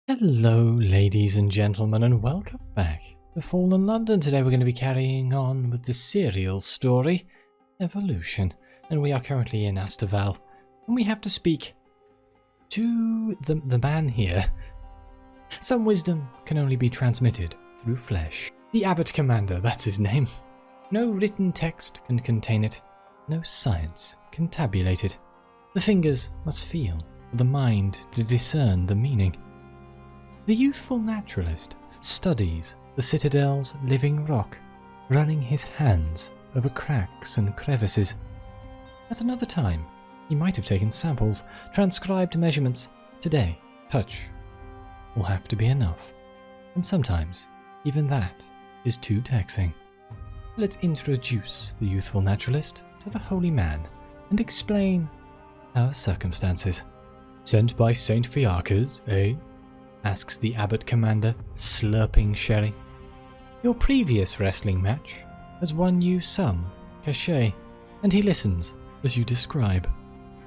Hello, ladies and gentlemen, and welcome back to Fallen London. Today we're going to be carrying on with the serial story, Evolution, and we are currently in Asterval, and we have to speak to the man here. Some wisdom can only be transmitted through flesh. The Abbot Commander, that's his name. No written text can contain it. No science can tabulate it. The fingers must feel, the mind to discern the meaning. The Youthful Naturalist studies the citadel's living rock, running his hands over cracks and crevices. At another time, he might have taken samples, transcribed measurements. Today, touch will have to be enough, and sometimes even that is too taxing. Let's introduce the Youthful Naturalist to the holy man and explain our circumstances. Sent by Saint Fiacres, eh? Asks the Abbot Commander, slurping sherry. Your previous wrestling match has won you some cachet, and he listens as you describe,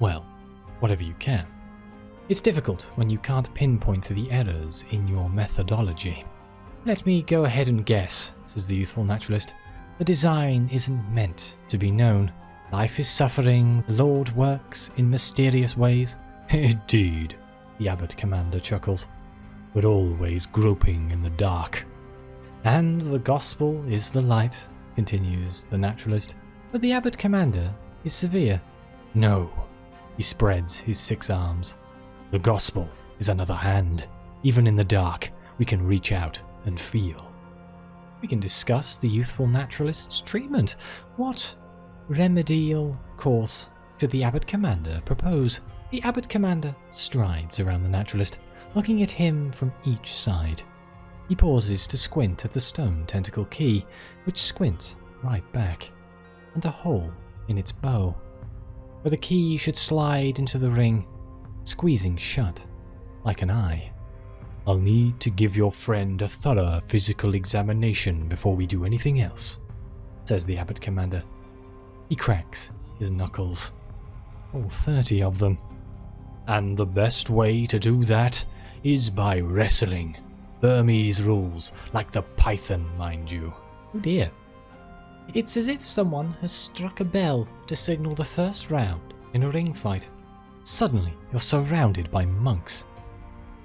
well, whatever you can. It's difficult when you can't pinpoint the errors in your methodology. Let me go ahead and guess, says the Youthful Naturalist. The design isn't meant to be known. Life is suffering, the Lord works in mysterious ways. Indeed, the Abbot Commander chuckles. But always groping in the dark. And the gospel is the light, continues the naturalist. But the Abbot Commander is severe. No, he spreads his 6 arms. The gospel is another hand. Even in the dark, we can reach out and feel. We can discuss the Youthful Naturalist's treatment. What remedial course should the Abbot Commander propose? The Abbot Commander strides around the naturalist, looking at him from each side. He pauses to squint at the stone tentacle key, which squints right back, and the hole in its bow, where the key should slide into the ring, squeezing shut like an eye. I'll need to give your friend a thorough physical examination before we do anything else, says the Abbot Commander. He cracks his knuckles, all 30 of them. And the best way to do that is by wrestling. Burmese rules, like the python, mind you. Oh dear. It's as if someone has struck a bell to signal the first round in a ring fight. Suddenly, you're surrounded by monks.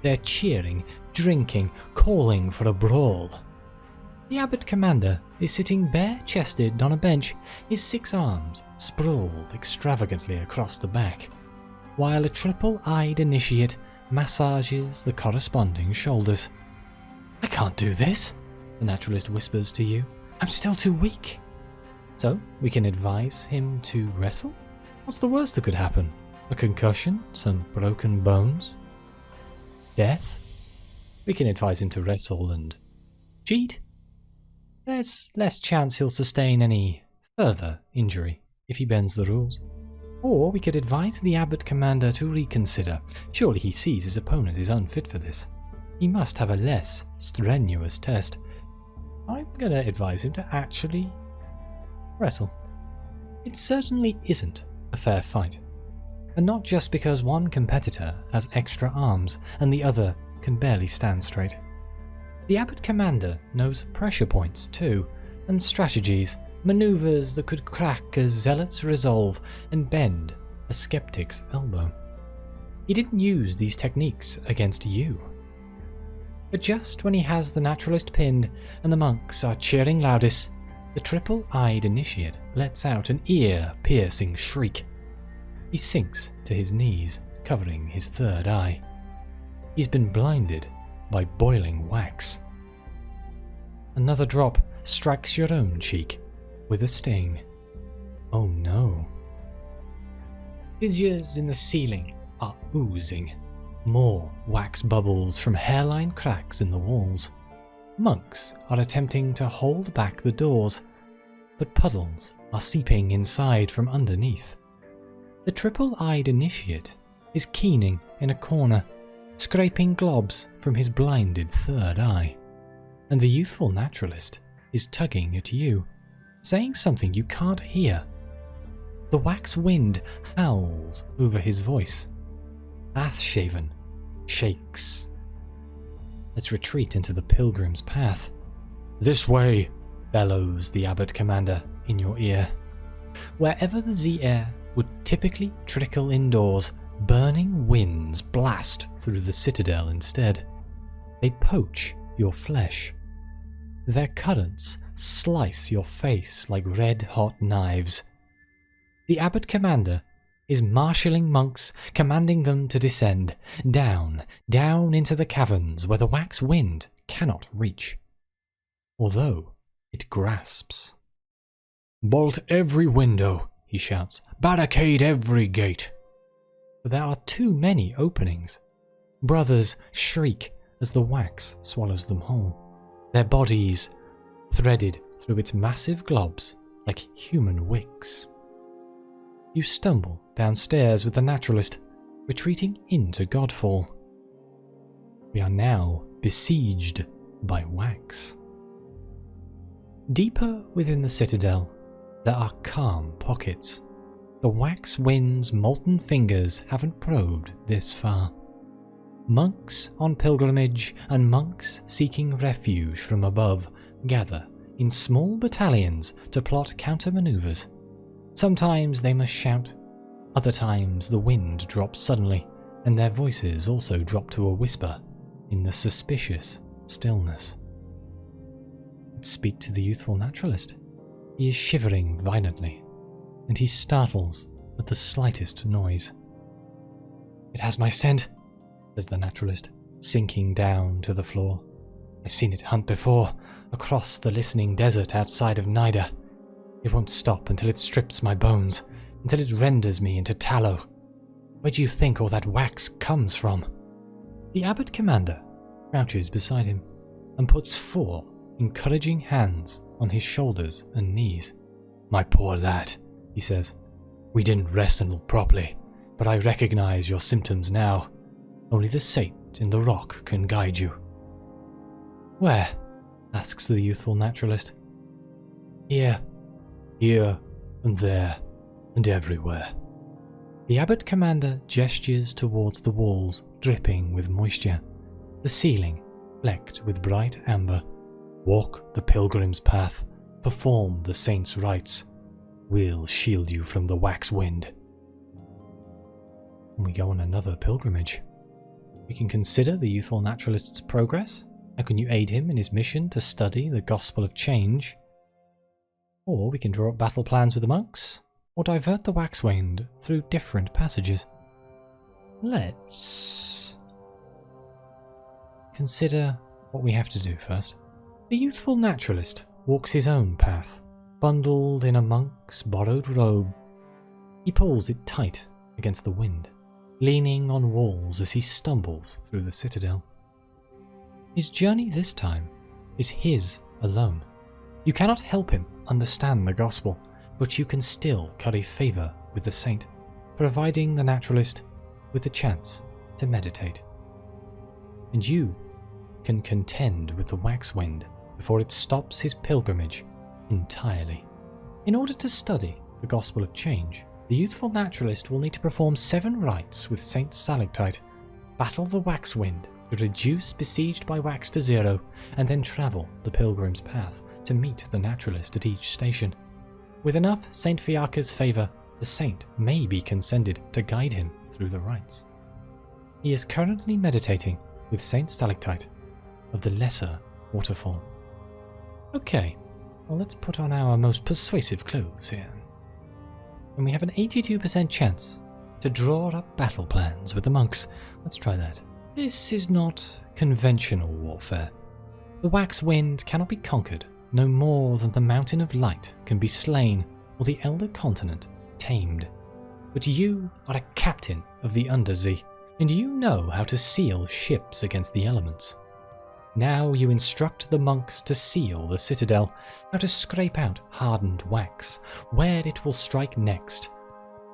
They're cheering, drinking, calling for a brawl. The Abbot Commander is sitting bare-chested on a bench, his 6 arms sprawled extravagantly across the back, while a triple-eyed initiate massages the corresponding shoulders. I can't do this, the naturalist whispers to you. I'm still too weak. So, we can advise him to wrestle? What's the worst that could happen? A concussion? Some broken bones? Death? We can advise him to wrestle and cheat? There's less chance he'll sustain any further injury if he bends the rules. Or we could advise the Abbot Commander to reconsider. Surely he sees his opponent is unfit for this. He must have a less strenuous test. I'm going to advise him to actually wrestle. It certainly isn't a fair fight. And not just because one competitor has extra arms and the other can barely stand straight. The Abbot Commander knows pressure points too, and strategies, maneuvers that could crack a zealot's resolve and bend a skeptic's elbow. He didn't use these techniques against you. But just when he has the naturalist pinned and the monks are cheering loudest, the triple-eyed initiate lets out an ear-piercing shriek. He sinks to his knees, covering his third eye. He's been blinded by boiling wax. Another drop strikes your own cheek with a sting. Oh no. Fissures in the ceiling are oozing. More wax bubbles from hairline cracks in the walls. Monks are attempting to hold back the doors, but puddles are seeping inside from underneath. The triple-eyed initiate is keening in a corner, scraping globs from his blinded third eye. And the Youthful Naturalist is tugging at you, saying something you can't hear. The wax wind howls over his voice. Athshaven shakes. Let's retreat into the pilgrim's path. This way, bellows the abbot commander in your ear. Wherever the sea air would typically trickle indoors, burning winds blast through the citadel instead. They poach your flesh. Their currents slice your face like red-hot knives. The abbot commander is marshalling monks, commanding them to descend, down into the caverns where the wax wind cannot reach, although it grasps. "Bolt every window," he shouts. "Barricade every gate." But there are too many openings. Brothers shriek as the wax swallows them whole, their bodies threaded through its massive globs like human wicks. You stumble downstairs with the naturalist, retreating into Godfall. We are now besieged by wax. Deeper within the citadel, there are calm pockets. The wax wind's molten fingers haven't probed this far. Monks on pilgrimage and monks seeking refuge from above gather in small battalions to plot counter-maneuvers. Sometimes they must shout, other times the wind drops suddenly, and their voices also drop to a whisper in the suspicious stillness. Let's speak to the youthful naturalist. He is shivering violently, and he startles at the slightest noise. "It has my scent," says the naturalist, sinking down to the floor. "I've seen it hunt before, across the listening desert outside of Nida. It won't stop until it strips my bones, until it renders me into tallow. Where do you think all that wax comes from?" The abbot commander crouches beside him and puts 4 encouraging hands on his shoulders and knees. "My poor lad," he says, "we didn't rest until properly, but I recognize your symptoms now. Only the saint in the rock can guide you." "Where?" asks the youthful naturalist. "Here and there and everywhere." The abbot commander gestures towards the walls dripping with moisture, the ceiling flecked with bright amber. "Walk the pilgrim's path, perform the saint's rites. We'll shield you from the wax wind." And we go on another pilgrimage. We can consider the youthful naturalist's progress. How can you aid him in his mission to study the gospel of change? Or we can draw up battle plans with the monks, or divert the wax wind through different passages. Let's consider what we have to do first. The youthful naturalist walks his own path, bundled in a monk's borrowed robe. He pulls it tight against the wind, leaning on walls as he stumbles through the citadel. His journey this time is his alone. You cannot help him understand the gospel, but you can still curry favour with the saint, providing the naturalist with the chance to meditate. And you can contend with the wax wind before it stops his pilgrimage entirely. In order to study the gospel of change, the youthful naturalist will need to perform 7 rites with Saint Stalactite, battle the wax wind to reduce besieged by wax to 0, and then travel the pilgrim's path to meet the naturalist at each station. With enough Saint Fiaca's favour, the saint may be consented to guide him through the rites. He is currently meditating with Saint Stalactite of the Lesser Waterfall. Okay, well, let's put on our most persuasive clothes here. And we have an 82% chance to draw up battle plans with the monks. Let's try that. This is not conventional warfare. The wax wind cannot be conquered, no more than the mountain of light can be slain or the elder continent tamed. But you are a captain of the Undersea, and you know how to seal ships against the elements. Now you instruct the monks to seal the citadel, how to scrape out hardened wax, where it will strike next,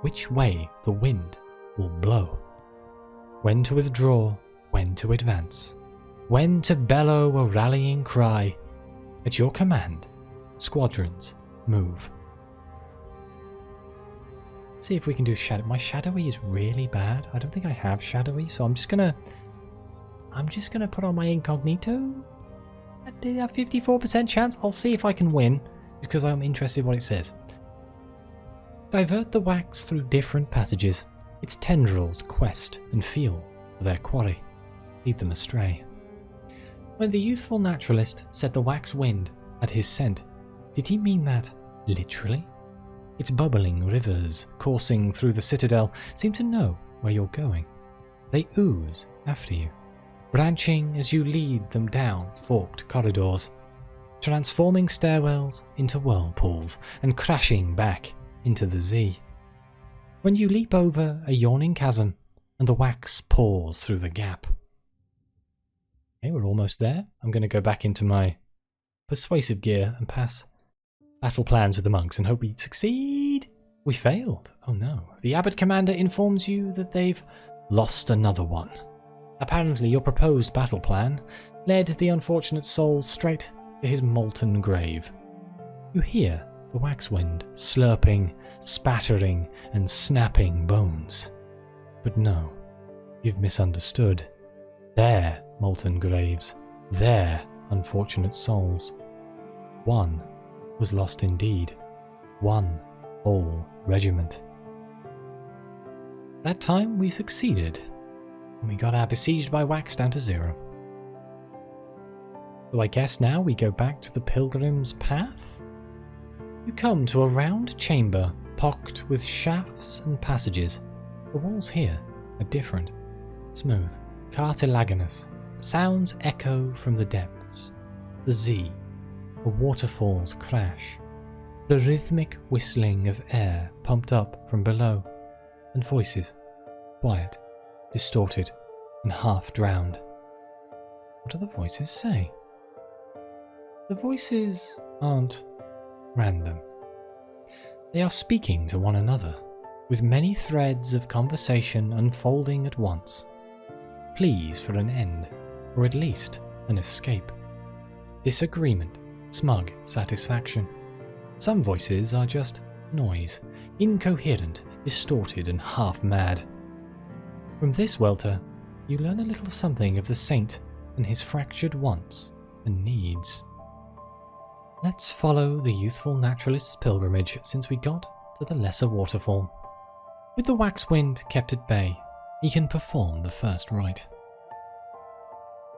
which way the wind will blow, when to withdraw, when to advance, when to bellow a rallying cry. At your command, squadrons move. Let's see if we can do shadow. My shadowy is really bad. I don't think I have shadowy, so I'm just gonna... I'm just going to put on my incognito. A 54% chance. I'll see if I can win, because I'm interested in what it says. Divert the wax through different passages. Its tendrils quest and feel for their quarry. Lead them astray. When the youthful naturalist said the wax wind had his scent, did he mean that literally? Its bubbling rivers coursing through the citadel seem to know where you're going. They ooze after you, branching as you lead them down forked corridors, transforming stairwells into whirlpools and crashing back into the Z. When you leap over a yawning chasm and the wax pours through the gap. Okay, we're almost there. I'm going to go back into my persuasive gear and pass battle plans with the monks and hope we succeed. We failed. Oh no. The abbot commander informs you that they've lost another one. Apparently your proposed battle plan led the unfortunate soul straight to his molten grave. You hear the waxwind slurping, spattering and snapping bones. But no, you've misunderstood. Their molten graves, their unfortunate souls. One was lost indeed. One whole regiment. That time we succeeded, and we got our besieged by wax down to 0. So I guess now we go back to the pilgrim's path? You come to a round chamber pocked with shafts and passages. The walls here are different, smooth, cartilaginous. Sounds echo from the depths. The Z, a waterfall's crash. The rhythmic whistling of air pumped up from below. And voices, quiet, distorted, and half drowned. What do the voices say? The voices aren't random. They are speaking to one another, with many threads of conversation unfolding at once. Pleas for an end, or at least an escape. Disagreement, smug satisfaction. Some voices are just noise, incoherent, distorted and half-mad. From this welter, you learn a little something of the saint and his fractured wants and needs. Let's follow the youthful naturalist's pilgrimage since we got to the lesser waterfall. With the waxwind kept at bay, he can perform the first rite.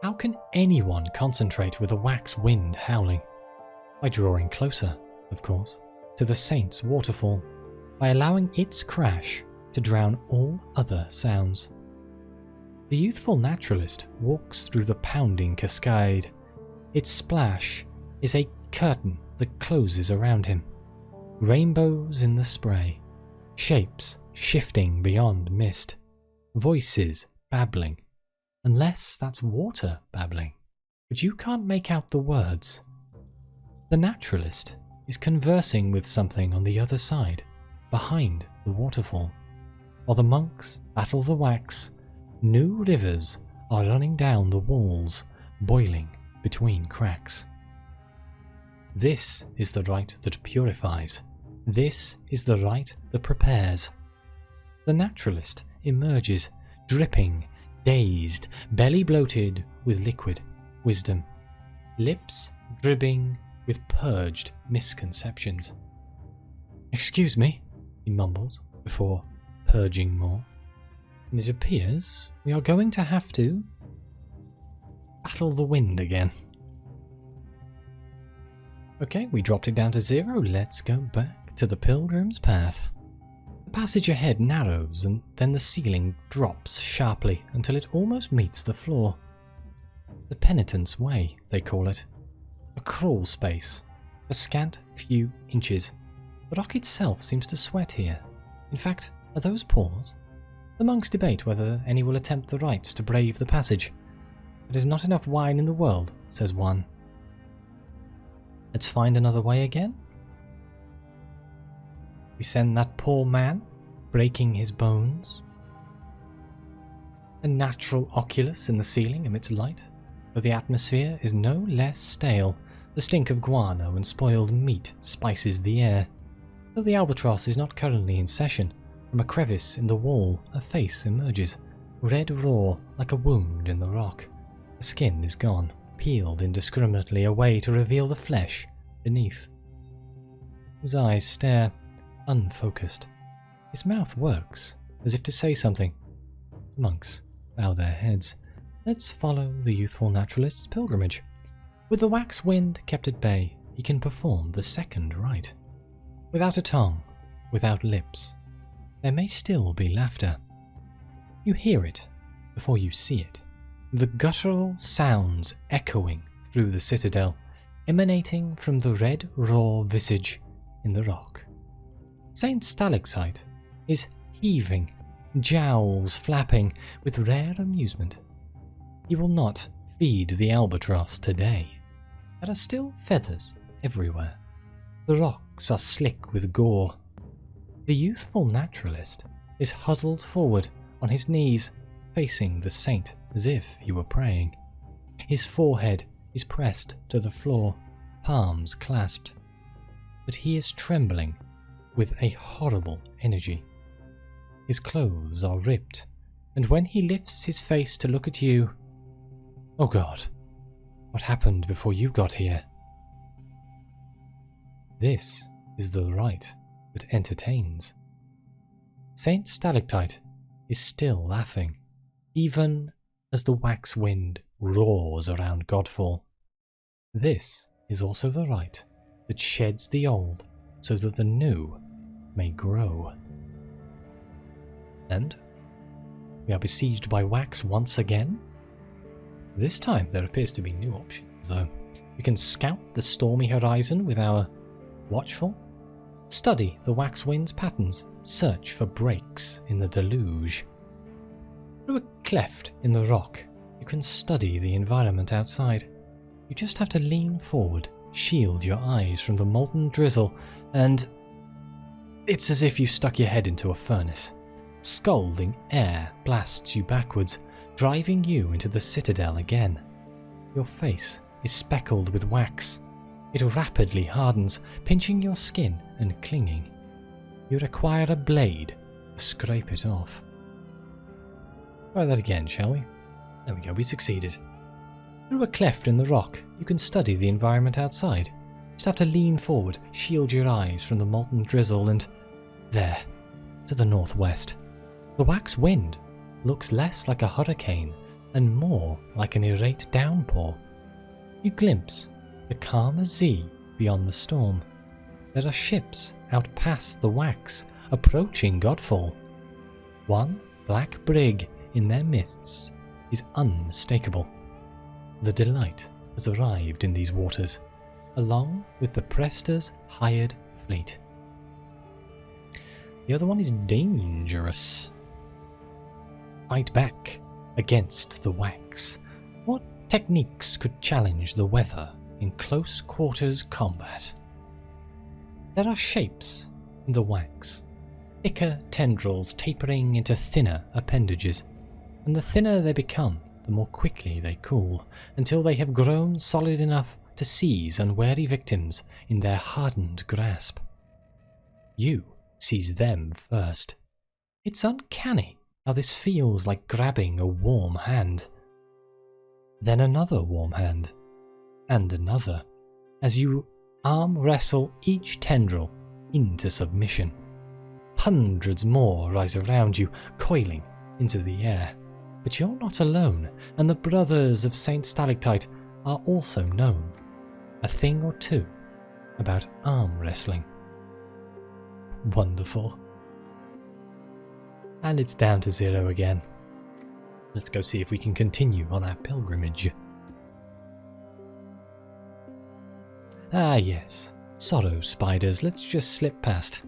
How can anyone concentrate with a wax wind howling? By drawing closer, of course, to the saint's waterfall, by allowing its crash to drown all other sounds. The youthful naturalist walks through the pounding cascade. Its splash is a curtain that closes around him. Rainbows in the spray, shapes shifting beyond mist, voices babbling. Unless that's water babbling, but you can't make out the words. The naturalist is conversing with something on the other side, behind the waterfall. While the monks battle the wax, new rivers are running down the walls, boiling between cracks. This is the rite that purifies. This is the rite that prepares. The naturalist emerges, dripping, dazed, belly bloated with liquid wisdom, lips dripping with purged misconceptions. "Excuse me," he mumbles before purging more. And it appears we are going to have to battle the wind again. Okay, we dropped it down to 0. Let's go back to the pilgrim's path. The passage ahead narrows and then the ceiling drops sharply until it almost meets the floor. The penitent's way, they call it. A crawl space, a scant few inches. The rock itself seems to sweat here. In fact, are those pores? The monks debate whether any will attempt the rites to brave the passage. There is not enough wine in the world, says one. Let's find another way again. We send that poor man, breaking his bones. A natural oculus in the ceiling emits light, though the atmosphere is no less stale. The stink of guano and spoiled meat spices the air. Though the albatross is not currently in session, from a crevice in the wall a face emerges, red raw like a wound in the rock. The skin is gone, peeled indiscriminately away to reveal the flesh beneath. His eyes stare, unfocused. His mouth works, as if to say something. The monks bow their heads. Let's follow the youthful naturalist's pilgrimage. With the wax wind kept at bay, he can perform the second rite. Without a tongue, without lips, there may still be laughter. You hear it before you see it. The guttural sounds echoing through the citadel, emanating from the red raw visage in the rock. Saint Stalactite is heaving, jowls flapping with rare amusement. He will not feed the albatross today. There are still feathers everywhere. The rocks are slick with gore. The youthful naturalist is huddled forward on his knees, facing the saint as if he were praying. His forehead is pressed to the floor, palms clasped. But he is trembling with a horrible energy. His clothes are ripped, and when he lifts his face to look at you, oh God, what happened before you got here? This is the rite that entertains. Saint Stalactite is still laughing, even as the wax wind roars around Godfall. This is also the rite that sheds the old so that the new may grow. And we are besieged by wax once again. This time there appears to be new options, though. We can scout the stormy horizon with our watchful, study the wax wind's patterns, search for breaks in the deluge. Through a cleft in the rock, you can study the environment outside. You just have to lean forward, shield your eyes from the molten drizzle, and it's as if you stuck your head into a furnace. Scalding air blasts you backwards, driving you into the citadel again. Your face is speckled with wax. It rapidly hardens, pinching your skin and clinging. You require a blade to scrape it off. Try that again, shall we? There we go, we succeeded. Through a cleft in the rock, you can study the environment outside. Just have to lean forward, shield your eyes from the molten drizzle, and there, to the northwest, the wax wind looks less like a hurricane and more like an irate downpour. You glimpse the calmer sea beyond the storm. There are ships out past the wax, approaching Godfall. One black brig in their midst is unmistakable. The Delight has arrived in these waters, along with the Prester's hired fleet. The other one is dangerous. Fight back against the wax. What techniques could challenge the weather in close quarters combat? There are shapes in the wax, thicker tendrils tapering into thinner appendages, and the thinner they become, the more quickly they cool, until they have grown solid enough to seize unwary victims in their hardened grasp. You seize them first. It's uncanny how this feels like grabbing a warm hand. Then another warm hand, and another, as you arm wrestle each tendril into submission. Hundreds more rise around you, coiling into the air. But you're not alone, and the brothers of Saint Stalactite are also known. A thing or two about arm wrestling. Wonderful. And it's down to 0 again. Let's go see if we can continue on our pilgrimage. Ah yes, sorrow spiders, let's just slip past.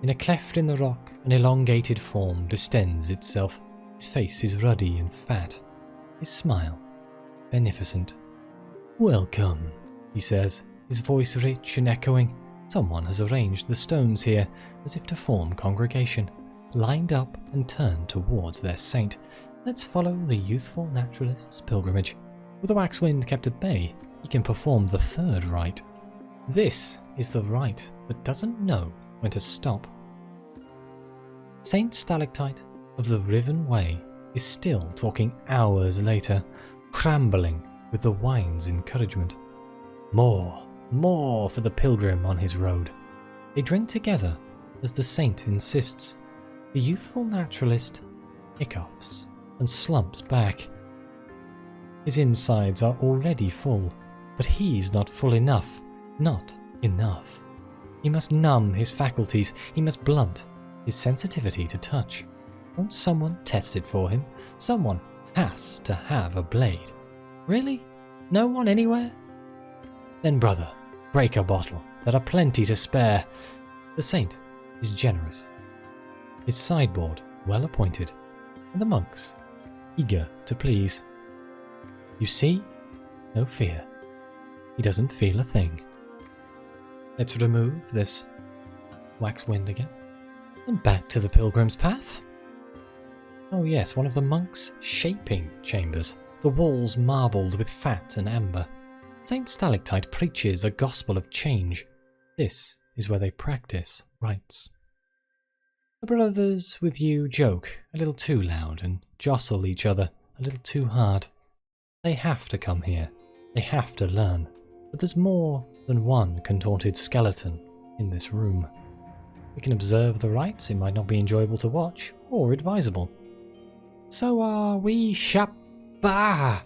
In a cleft in the rock, an elongated form distends itself. His face is ruddy and fat, his smile beneficent. "Welcome," he says, his voice rich and echoing. Someone has arranged the stones here as if to form congregation, lined up and turned towards their saint. Let's follow the youthful naturalist's pilgrimage. With the wax wind kept at bay, he can perform the third rite. This is the rite that doesn't know when to stop. Saint Stalactite of the Riven Way is still talking hours later, crambling with the wine's encouragement. More for the pilgrim on his road. They drink together as the saint insists. The youthful naturalist hiccoughs and slumps back. His insides are already full, but he's not full enough. Not enough. He must numb his faculties. He must blunt his sensitivity to touch. Won't someone test it for him? Someone has to have a blade. Really? No one anywhere? Then, brother, break a bottle. There are plenty to spare. The saint is generous. His sideboard well appointed, and the monks eager to please. You see? No fear. He doesn't feel a thing. Let's remove this wax wind again. And back to the pilgrim's path. Oh yes, one of the monks' shaping chambers, the walls marbled with fat and amber. Saint Stalactite preaches a gospel of change. This is where they practice rites. The brothers with you joke a little too loud and jostle each other a little too hard. They have to come here. They have to learn. But there's more than one contorted skeleton in this room. We can observe the rites. It might not be enjoyable to watch or advisable. So are we Shabbat.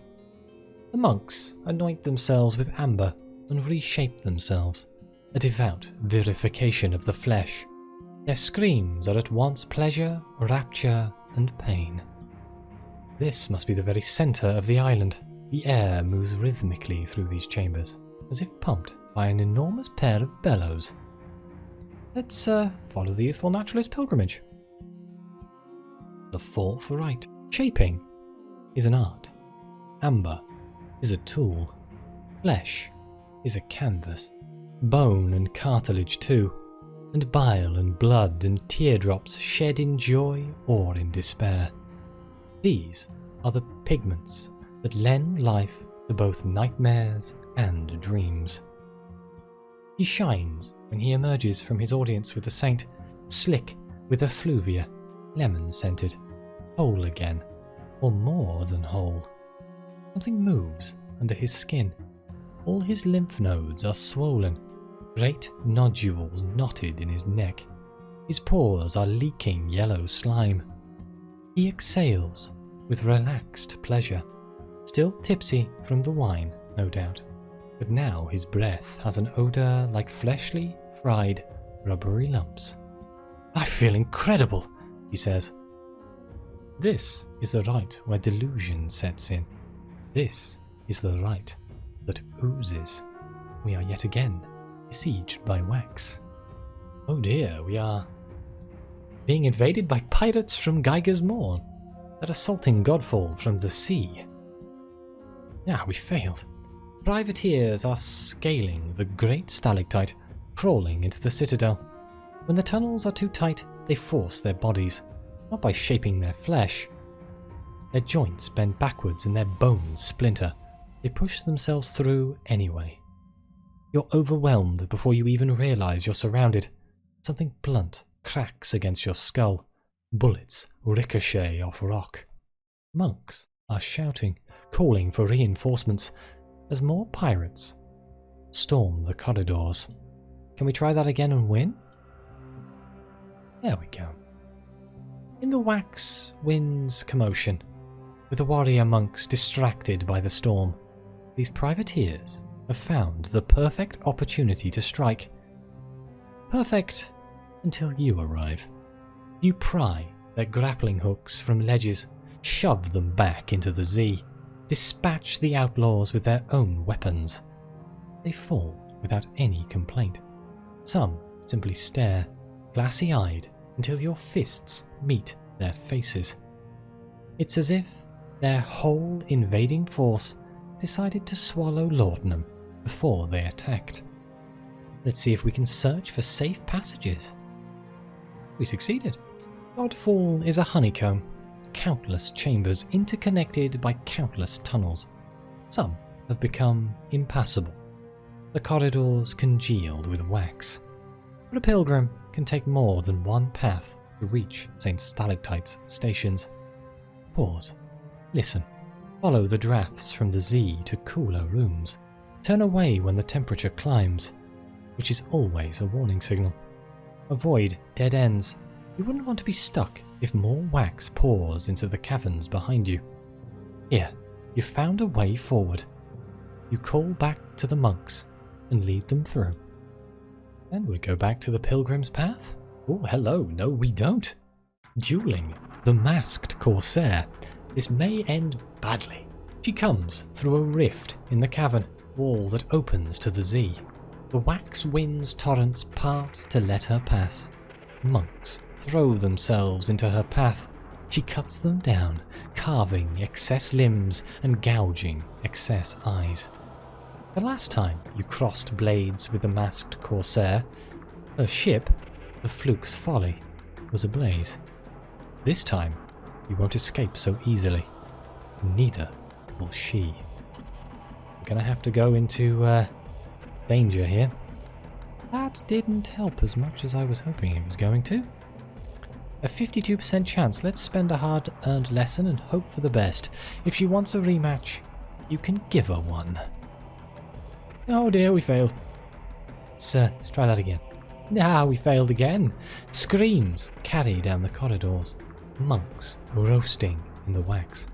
The monks anoint themselves with amber and reshape themselves, a devout verification of the flesh. Their screams are at once pleasure, rapture, and pain. This must be the very centre of the island. The air moves rhythmically through these chambers, as if pumped by an enormous pair of bellows. Let's follow the Youthful Naturalist pilgrimage. The fourth rite, shaping, is an art. Amber is a tool. Flesh is a canvas. Bone and cartilage too, and bile and blood and teardrops shed in joy or in despair. These are the pigments that lend life to both nightmares and dreams. He shines when he emerges from his audience with the saint, slick with effluvia, lemon-scented, whole again, or more than whole. Something moves under his skin. All his lymph nodes are swollen, great nodules knotted in his neck. His pores are leaking yellow slime. He exhales with relaxed pleasure, still tipsy from the wine, no doubt, but now his breath has an odour like fleshly, fried, rubbery lumps. I feel incredible, he says. This is the rite where delusion sets in. This is the rite that oozes. We are yet again besieged by wax. Oh dear, we are being invaded by pirates from Geiger's Morn, that assaulting godfall from the sea. We failed. Privateers are scaling the great stalactite, crawling into the citadel. When the tunnels are too tight, they force their bodies, not by shaping their flesh. Their joints bend backwards and their bones splinter. They push themselves through anyway. You're overwhelmed before you even realise you're surrounded. Something blunt cracks against your skull. Bullets ricochet off rock. Monks are shouting, calling for reinforcements, as more pirates storm the corridors. Can we try that again and win? There we go. In the wax wind's commotion, with the warrior monks distracted by the storm, these privateers have found the perfect opportunity to strike. Perfect until you arrive. You pry their grappling hooks from ledges, shove them back into the Z, dispatch the outlaws with their own weapons. They fall without any complaint. Some simply stare, glassy-eyed, until your fists meet their faces. It's as if their whole invading force decided to swallow laudanum before they attacked. Let's see if we can search for safe passages. We succeeded. Godfall is a honeycomb, countless chambers interconnected by countless tunnels. Some have become impassable. The corridors congealed with wax. But a pilgrim can take more than one path to reach St. Stalactite's stations. Pause. Listen. Follow the drafts from the Z to cooler rooms. Turn away when the temperature climbs, which is always a warning signal. Avoid dead ends. You wouldn't want to be stuck if more wax pours into the caverns behind you. Here, you've found a way forward. You call back to the monks and lead them through. And we go back to the pilgrim's path? Oh, hello, no we don't. Dueling the masked corsair. This may end badly. She comes through a rift in the cavern wall that opens to the Z. The wax wind's torrents part to let her pass. Monks throw themselves into her path. She cuts them down, carving excess limbs and gouging excess eyes. The last time you crossed blades with the masked corsair, her ship, the Fluke's Folly, was ablaze. This time, you won't escape so easily. Neither will she. We're gonna have to go into danger here. That didn't help as much as I was hoping it was going to. A 52% chance. Let's spend a hard-earned lesson and hope for the best. If she wants a rematch, you can give her one. Oh dear, we failed. Let's try that again. Ah, we failed again. Screams carry down the corridors. Monks roasting in the wax.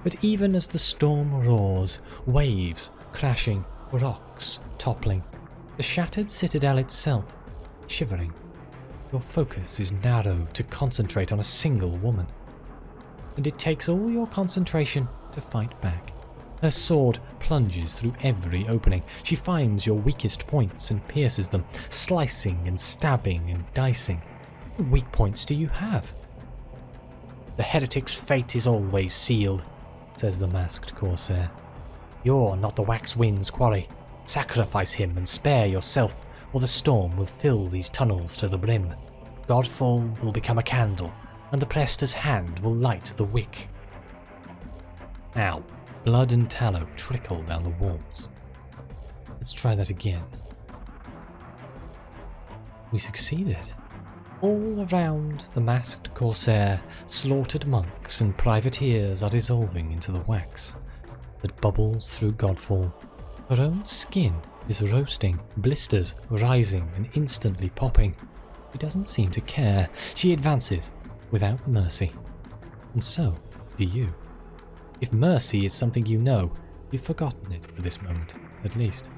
But even as the storm roars, waves crashing, rocks toppling, the shattered citadel itself shivering, your focus is narrowed to concentrate on a single woman. And it takes all your concentration to fight back. Her sword plunges through every opening. She finds your weakest points and pierces them, slicing and stabbing and dicing. What weak points do you have? The heretic's fate is always sealed, says the masked corsair. You're not the wax wind's quarry. Sacrifice him and spare yourself, or the storm will fill these tunnels to the brim. Godfall will become a candle, and the Prester's hand will light the wick. Ow. Blood and tallow trickle down the walls. Let's try that again. We succeeded. All around the masked corsair, slaughtered monks and privateers are dissolving into the wax that bubbles through Godfall. Her own skin is roasting, blisters rising and instantly popping. She doesn't seem to care. She advances without mercy. And so do you. If mercy is something you know, you've forgotten it for this moment, at least.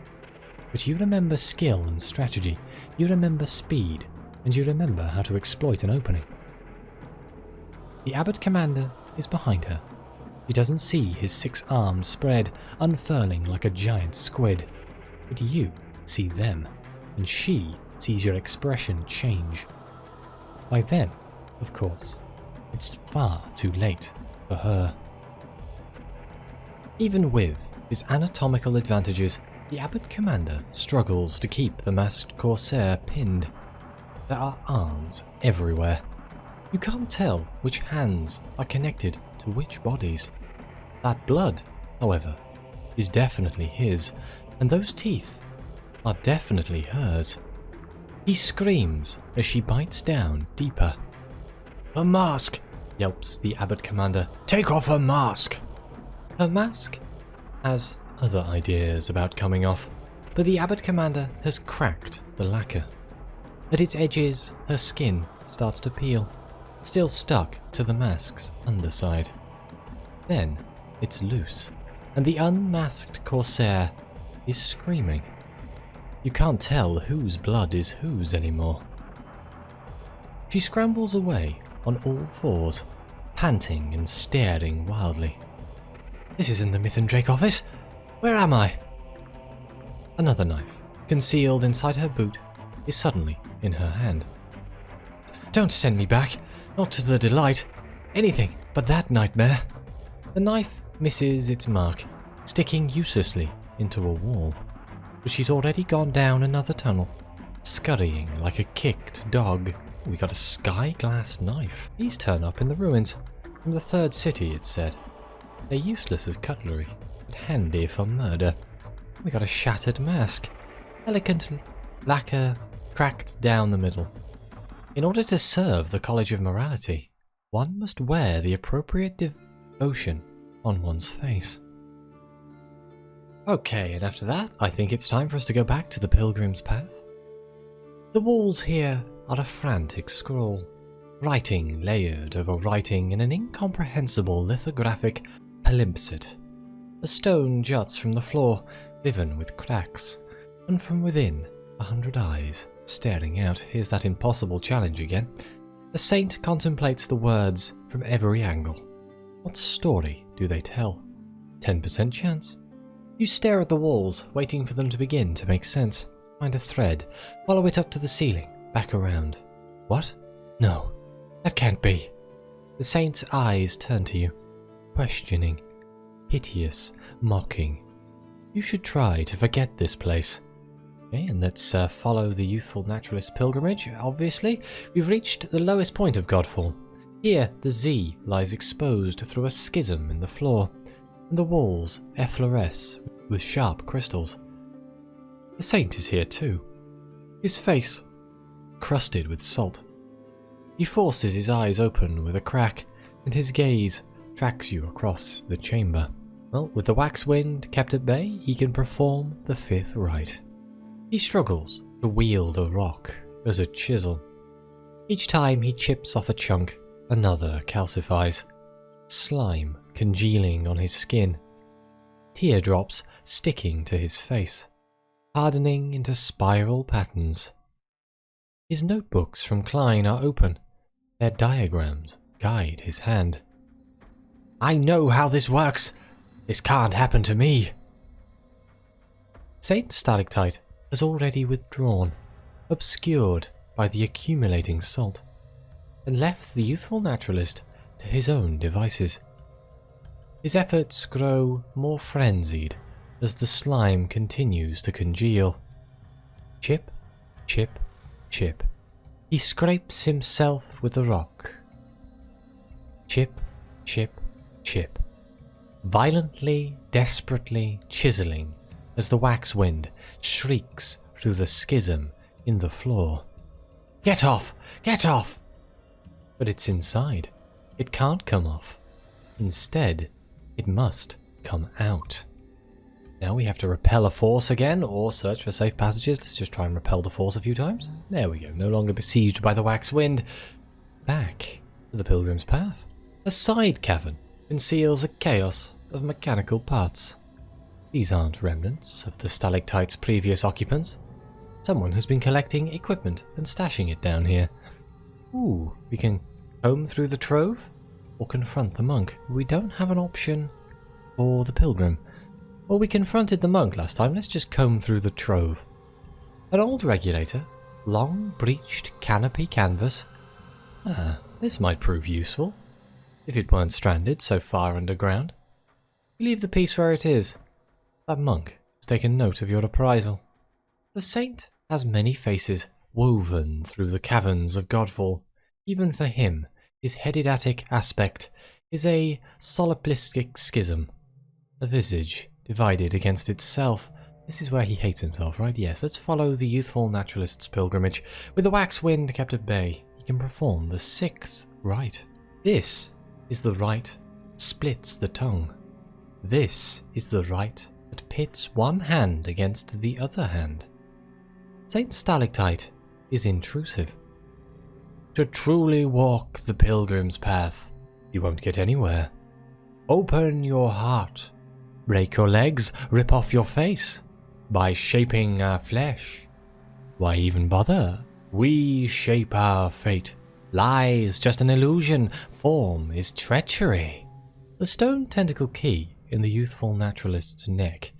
But you remember skill and strategy, you remember speed, and you remember how to exploit an opening. The Abbot Commander is behind her. She doesn't see his 6 arms spread, unfurling like a giant squid. But you see them, and she sees your expression change. By then, of course, it's far too late for her. Even with his anatomical advantages, the Abbot Commander struggles to keep the masked corsair pinned. There are arms everywhere. You can't tell which hands are connected to which bodies. That blood, however, is definitely his, and those teeth are definitely hers. He screams as she bites down deeper. "Her mask!" yelps the Abbot Commander. "Take off her mask!" Her mask has other ideas about coming off, but the Abbot Commander has cracked the lacquer. At its edges, her skin starts to peel, still stuck to the mask's underside. Then it's loose, and the unmasked corsair is screaming. You can't tell whose blood is whose anymore. She scrambles away on all fours, panting and staring wildly. This isn't the Mythendrake office. Where am I? Another knife, concealed inside her boot, is suddenly in her hand. Don't send me back. Not to the Delight. Anything but that nightmare. The knife misses its mark, sticking uselessly into a wall. But she's already gone down another tunnel, scurrying like a kicked dog. We got a sky glass knife. These turn up in the ruins. From the third city, it's said. They're useless as cutlery, but handy for murder. We got a shattered mask. Elegant lacquer cracked down the middle. In order to serve the College of Morality, one must wear the appropriate ocean on one's face. Okay, and after that, I think it's time for us to go back to the Pilgrim's Path. The walls here are a frantic scroll, writing layered over writing in an incomprehensible lithographic palimpsest. A stone juts from the floor, riven with cracks, and from within, 100 eyes staring out. Here's that impossible challenge again. The saint contemplates the words from every angle. What story do they tell? 10% chance. You stare at the walls, waiting for them to begin to make sense. Find a thread, follow it up to the ceiling, back around. What? No, that can't be. The saint's eyes turn to you, questioning, piteous, mocking. You should try to forget this place. Okay, and let's follow the Youthful Naturalist pilgrimage. Obviously, we've reached the lowest point of Godfall. Here, the Z lies exposed through a schism in the floor, and the walls effloresce with sharp crystals. The saint is here too, his face crusted with salt. He forces his eyes open with a crack, and his gaze tracks you across the chamber. Well, with the wax wind kept at bay, he can perform the fifth rite. He struggles to wield a rock as a chisel. Each time he chips off a chunk, another calcifies, slime congealing on his skin, teardrops sticking to his face, hardening into spiral patterns. His notebooks from Klein are open, their diagrams guide his hand. I know how this works. This can't happen to me. Saint Stalactite has already withdrawn, obscured by the accumulating salt, and left the Youthful Naturalist to his own devices. His efforts grow more frenzied as the slime continues to congeal. Chip, chip, chip. He scrapes himself with the rock. Chip, chip, chip. Violently, desperately chiseling as the wax wind shrieks through the schism in the floor. Get off! Get off! But it's inside. It can't come off. Instead, it must come out. Now we have to repel a force again, or search for safe passages. Let's just try and repel the force a few times. There we go, no longer besieged by the wax wind. Back to the Pilgrim's Path. A side cavern conceals a chaos of mechanical parts. These aren't remnants of the stalactite's previous occupants. Someone has been collecting equipment and stashing it down here. Ooh, we can comb through the trove or confront the monk. We don't have an option for the pilgrim. Well, we confronted the monk last time. Let's just comb through the trove. An old regulator, long breached canopy canvas. This might prove useful, if it weren't stranded so far underground. We leave the piece where it is. That monk has taken note of your reprisal. The saint has many faces woven through the caverns of Godfall. Even for him, his headidatic aspect is a soliplistic schism, a visage divided against itself. This is where he hates himself, right? Yes, let's follow the Youthful Naturalist's pilgrimage. With the wax wind kept at bay, he can perform the sixth rite. This is the rite that splits the tongue. This is the rite that pits one hand against the other hand. Saint Stalactite is intrusive. To truly walk the pilgrim's path, you won't get anywhere. Open your heart. Break your legs, rip off your face. By shaping our flesh. Why even bother? We shape our fate. Lies just an illusion. Form is treachery. The stone tentacle key in the Youthful Naturalist's neck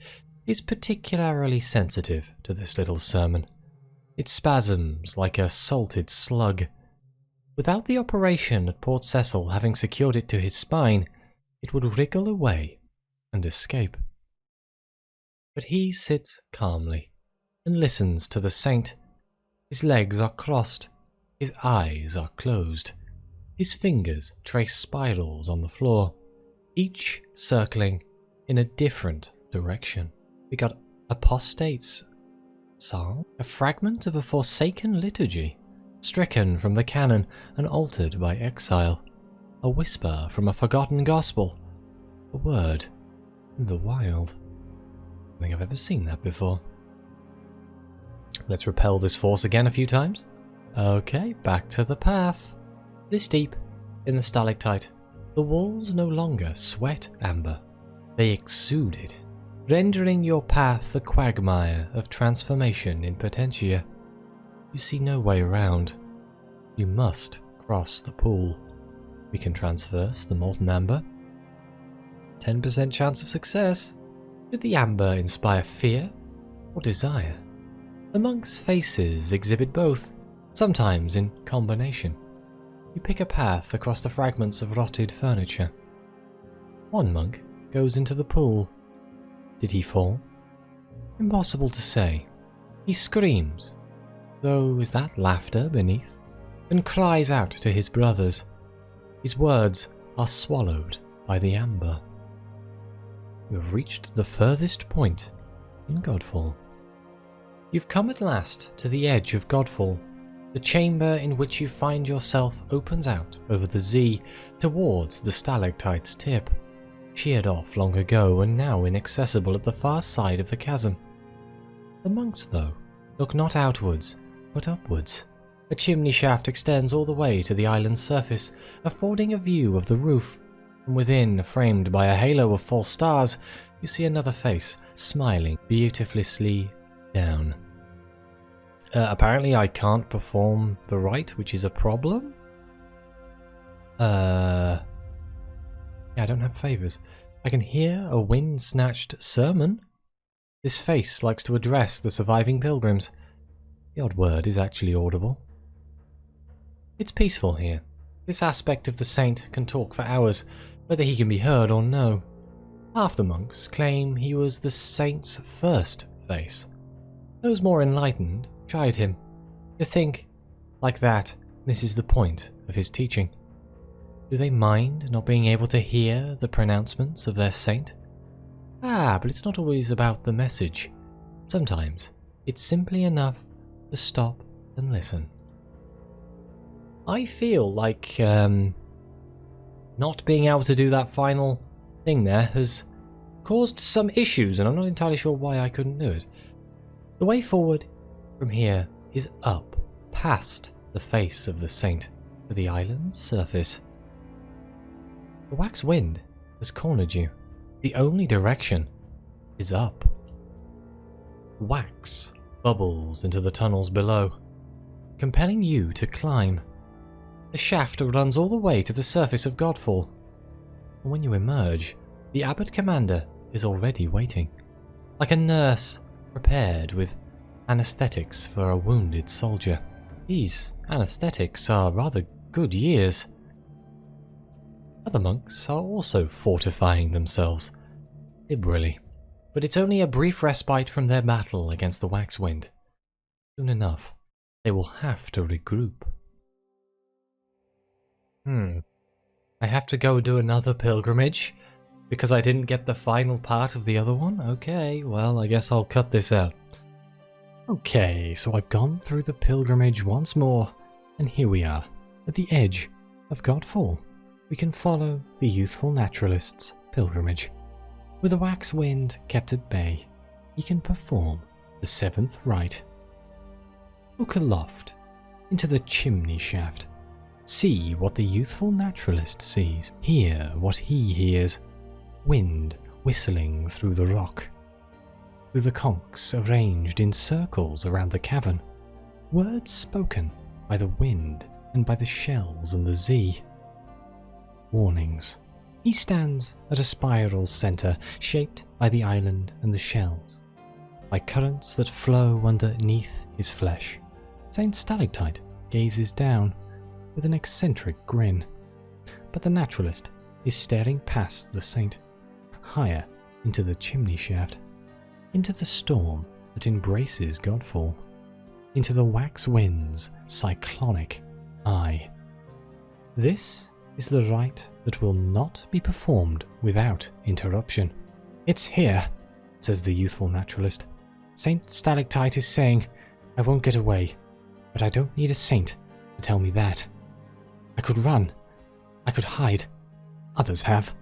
is particularly sensitive to this little sermon. It spasms like a salted slug. Without the operation at Port Cecil having secured it to his spine, it would wriggle away and escape. But he sits calmly and listens to the saint. His legs are crossed, his eyes are closed, his fingers trace spirals on the floor, each circling in a different direction. We got apostates psalm, a fragment of a forsaken liturgy, stricken from the canon and altered by exile, a whisper from a forgotten gospel, A word in the wild. I don't think I've ever seen that before. Let's repel this force again a few times. Okay, back to the path. This deep in the stalactite, the walls no longer sweat amber. They exude it, rendering your path a quagmire of transformation in potentia. You see no way around. You must cross the pool. We can transverse the molten amber. 10% chance of success. Did the amber inspire fear or desire? The monks' faces exhibit both, sometimes in combination. You pick a path across the fragments of rotted furniture. One monk goes into the pool. Did he fall? Impossible to say. He screams, though is that laughter beneath, and cries out to his brothers. His words are swallowed by the amber. You have reached the furthest point in Godfall. You've come at last to the edge of Godfall. The chamber in which you find yourself opens out over the Z towards the stalactite's tip, sheared off long ago and now inaccessible at the far side of the chasm. The monks, though, look not outwards, but upwards. A chimney shaft extends all the way to the island's surface, affording a view of the roof. From within, framed by a halo of false stars, you see another face, smiling beautifully down. Apparently I can't perform the rite, which is a problem? Yeah, I don't have favours. I can hear a wind-snatched sermon. This face likes to address the surviving pilgrims. The odd word is actually audible. It's peaceful here. This aspect of the saint can talk for hours, whether he can be heard or no. Half the monks claim he was the saint's first face. Those more enlightened chide him. To think like that misses the point of his teaching. Do they mind not being able to hear the pronouncements of their saint? But it's not always about the message. Sometimes it's simply enough to stop and listen. I feel like not being able to do that final thing there has caused some issues, and I'm not entirely sure why I couldn't do it. The way forward from here is up, past the face of the saint, to the island's surface. The wax wind has cornered you. The only direction is up. Wax bubbles into the tunnels below, compelling you to climb. The shaft runs all the way to the surface of Godfall. And when you emerge, the Abbot Commander is already waiting, like a nurse prepared with anesthetics for a wounded soldier. These anesthetics are rather good years. Other monks are also fortifying themselves, liberally, but it's only a brief respite from their battle against the wax wind. Soon enough, they will have to regroup. I have to go do another pilgrimage because I didn't get the final part of the other one? Okay, well, I guess I'll cut this out. Okay, so I've gone through the pilgrimage once more, and here we are, at the edge of Godfall. We can follow the Youthful Naturalist's pilgrimage. With the wax wind kept at bay, he can perform the seventh rite. Look aloft, into the chimney shaft. See what the Youthful Naturalist sees. Hear what he hears. Wind whistling through the rock. Through the conchs arranged in circles around the cavern. Words spoken by the wind and by the shells and the Z. Warnings. He stands at a spiral's centre, shaped by the island and the shells, by currents that flow underneath his flesh. Saint Stalactite gazes down with an eccentric grin, but the naturalist is staring past the saint, higher into the chimney shaft, into the storm that embraces Godfall, into the wax wind's cyclonic eye. This is the rite that will not be performed without interruption. It's here, says the Youthful Naturalist. Saint Stalactite is saying, I won't get away, but I don't need a saint to tell me that. I could run. I could hide. Others have.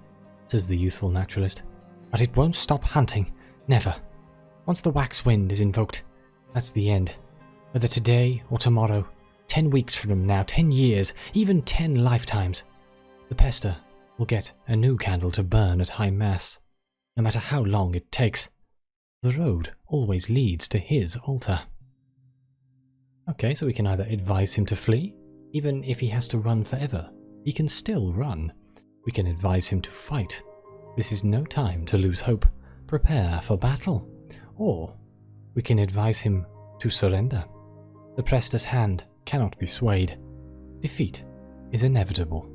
says the youthful naturalist. But it won't stop hunting. Never. Once the wax wind is invoked, that's the end. Whether today or tomorrow, 10 weeks from now, 10 years, even 10 lifetimes, the pester will get a new candle to burn at high mass, no matter how long it takes. The road always leads to his altar. Okay, so we can either advise him to flee, even if he has to run forever. He can still run. We can advise him to fight. This is no time to lose hope. Prepare for battle. Or we can advise him to surrender. The prester's hand cannot be swayed. Defeat is inevitable.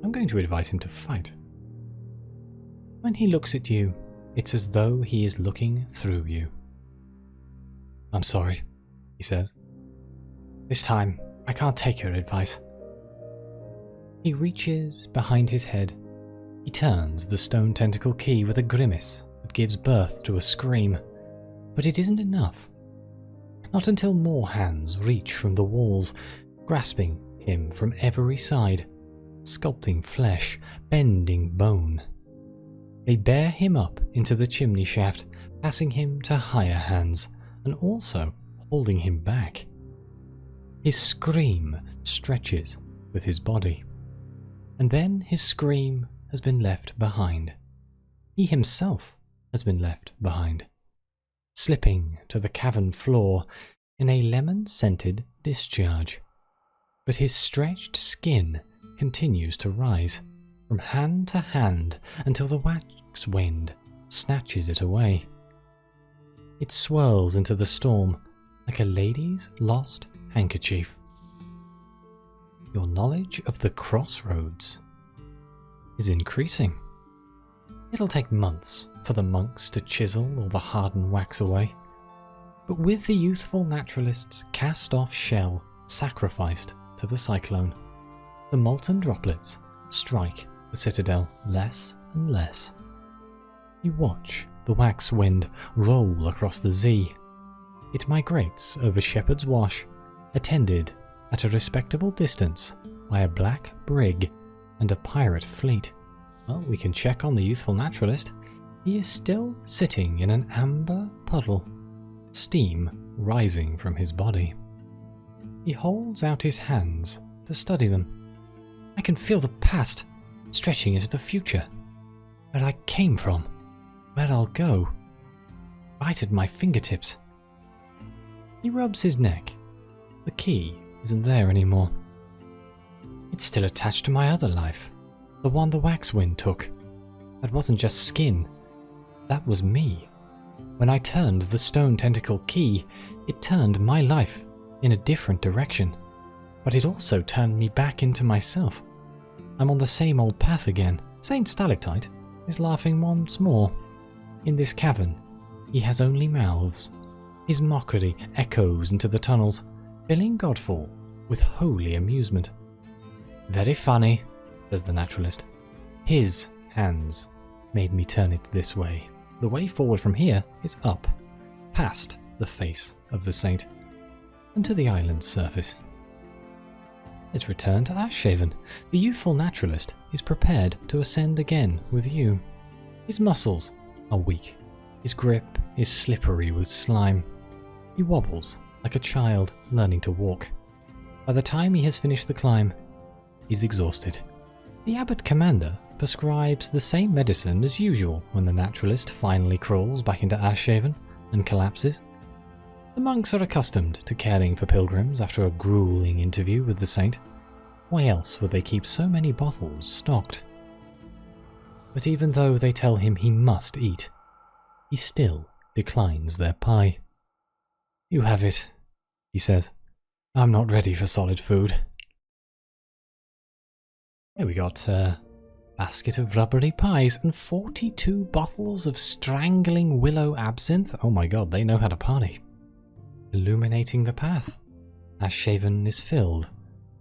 I'm going to advise him to fight. When he looks at you, it's as though he is looking through you. I'm sorry, he says. This time, I can't take your advice. He reaches behind his head. He turns the stone tentacle key with a grimace that gives birth to a scream. But it isn't enough. Not until more hands reach from the walls, grasping him from every side, sculpting flesh, bending bone. They bear him up into the chimney shaft, passing him to higher hands, and also holding him back. His scream stretches with his body, and then his scream has been left behind. He himself has been left behind, slipping to the cavern floor in a lemon-scented discharge. But his stretched skin continues to rise, from hand to hand, until the wax wind snatches it away. It swirls into the storm like a lady's lost handkerchief. Your knowledge of the crossroads is increasing. It'll take months for the monks to chisel all the hardened wax away. But with the youthful naturalist's cast-off shell sacrificed to the cyclone, the molten droplets strike the citadel less and less. You watch the wax wind roll across the Z. It migrates over Shepherd's Wash, attended at a respectable distance by a black brig and a pirate fleet. Well, we can check on the youthful naturalist. He is still sitting in an amber puddle, steam rising from his body. He holds out his hands to study them. I can feel the past stretching into the future, where I came from, where I'll go, right at my fingertips. He rubs his neck. The key isn't there anymore. It's still attached to my other life, the one the wax wind took. That wasn't just skin, that was me. When I turned the stone tentacle key, it turned my life in a different direction, but it also turned me back into myself. I'm on the same old path again. Saint Stalactite is laughing once more. In this cavern, he has only mouths. His mockery echoes into the tunnels, filling Godfall with holy amusement. Very funny, says the naturalist. His hands made me turn it this way. The way forward from here is up, past the face of the saint, and to the island's surface. Let's return to Ashhaven. The youthful naturalist is prepared to ascend again with you. His muscles are weak. His grip is slippery with slime. He wobbles like a child learning to walk. By the time he has finished the climb, he's exhausted. The abbot commander prescribes the same medicine as usual when the naturalist finally crawls back into Ashhaven and collapses. The monks are accustomed to caring for pilgrims after a grueling interview with the saint. Why else would they keep so many bottles stocked? But even though they tell him he must eat, he still declines their pie. You have it, he says. I'm not ready for solid food. Here we got a basket of rubbery pies and 42 bottles of strangling willow absinthe. Oh my god, they know how to party. Illuminating the path, Ashhaven is filled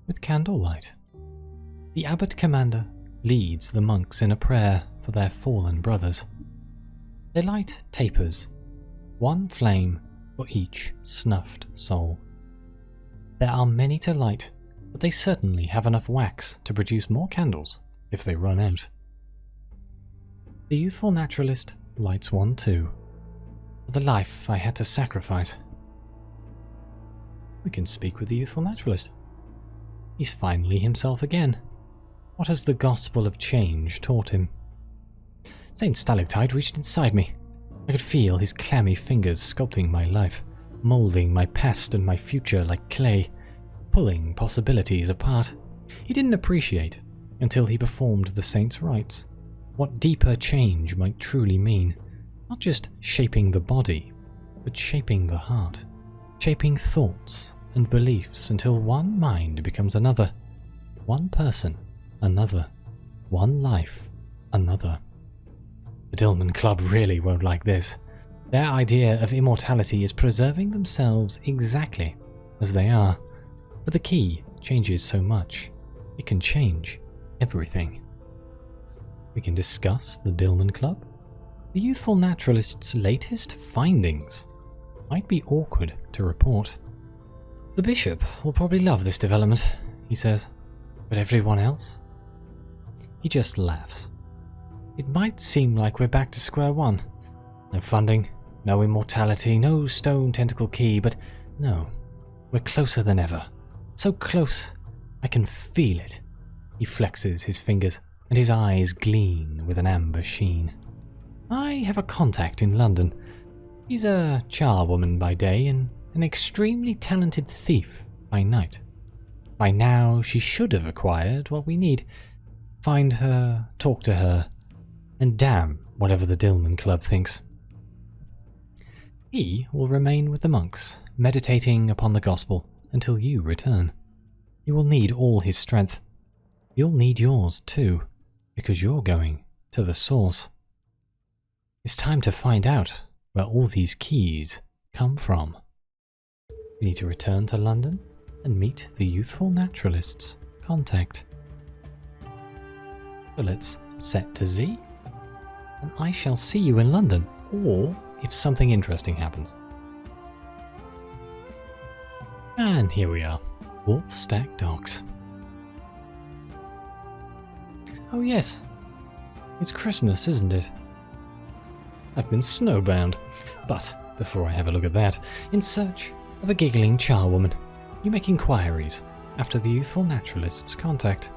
with candlelight. The abbot commander leads the monks in a prayer for their fallen brothers. They light tapers, one flame for each snuffed soul. There are many to light, but they certainly have enough wax to produce more candles if they run out. The Youthful Naturalist lights one too. For the life I had to sacrifice. We can speak with the Youthful Naturalist. He's finally himself again. What has the gospel of change taught him? Saint Stalactite reached inside me. I could feel his clammy fingers sculpting my life, moulding my past and my future like clay, pulling possibilities apart. He didn't appreciate, until he performed the saint's rites, what deeper change might truly mean. Not just shaping the body, but shaping the heart, shaping thoughts and beliefs until one mind becomes another, one person another, one life another. The Dillman Club really won't like this. Their idea of immortality is preserving themselves exactly as they are, but the key changes so much, it can change everything. We can discuss the Dillman Club. The Youthful Naturalist's latest findings might be awkward to report. The Bishop will probably love this development, he says, but everyone else? He just laughs. It might seem like we're back to square one. No funding, no immortality, no stone tentacle key, but no, we're closer than ever. So close, I can feel it. He flexes his fingers, and his eyes gleam with an amber sheen. I have a contact in London. She's a charwoman by day and an extremely talented thief by night. By now, she should have acquired what we need. Find her, talk to her, and damn whatever the Dillman Club thinks. He will remain with the monks, meditating upon the gospel until you return. You will need all his strength. You'll need yours too, because you're going to the source. It's time to find out where all these keys come from. We need to return to London and meet the Youthful Naturalist's contact. So let's set to Z, and I shall see you in London, or if something interesting happens. And here we are, Wolfstack Docks. Oh yes, it's Christmas, isn't it? I've been snowbound, but before I have a look at that, in search of a giggling charwoman, you make inquiries after the Youthful Naturalist's contact.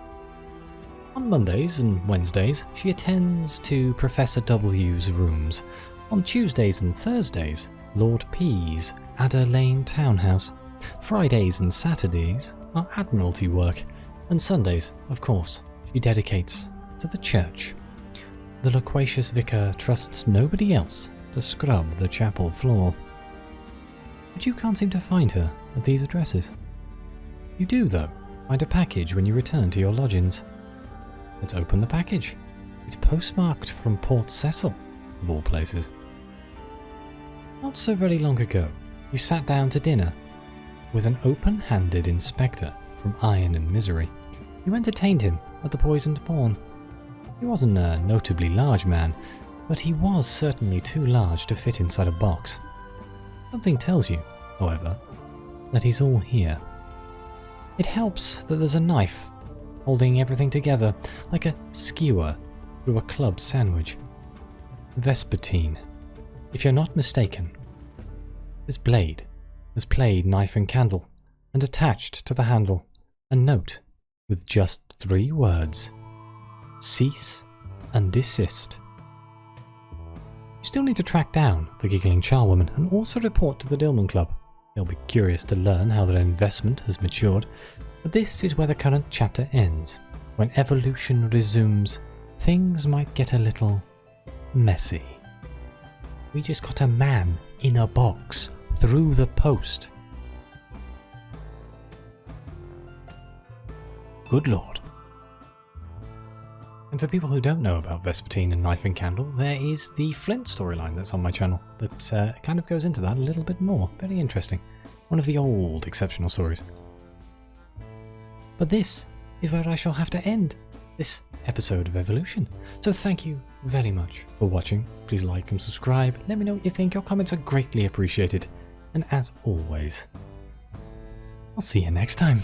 On Mondays and Wednesdays, she attends to Professor W's rooms. On Tuesdays and Thursdays, Lord P's Adder Lane townhouse. Fridays and Saturdays are Admiralty work, and Sundays, of course, she dedicates to the church. The loquacious vicar trusts nobody else to scrub the chapel floor. But you can't seem to find her at these addresses. You do, though, find a package when you return to your lodgings. Let's open the package. It's postmarked from Port Cecil, of all places. Not so very long ago, you sat down to dinner with an open-handed inspector from Iron and Misery. You entertained him at the Poisoned Pawn. He wasn't a notably large man, but he was certainly too large to fit inside a box. Something tells you, however, that he's all here. It helps that there's a knife holding everything together like a skewer through a club sandwich. Vespertine, if you're not mistaken. This blade has played knife and candle, and attached to the handle a note with just 3 words: cease and desist. You still need to track down the giggling charwoman and also report to the Dillman Club. They'll be curious to learn how their investment has matured, but this is where the current chapter ends. When evolution resumes, things might get a little messy. We just got a man in a box through the post. Good lord. And for people who don't know about Vespertine and Knife and Candle, there is the Flint storyline that's on my channel that kind of goes into that a little bit more. Very interesting. One of the old exceptional stories. But this is where I shall have to end this episode of Evolution. So thank you very much for watching. Please like and subscribe. Let me know what you think. Your comments are greatly appreciated. And as always, I'll see you next time.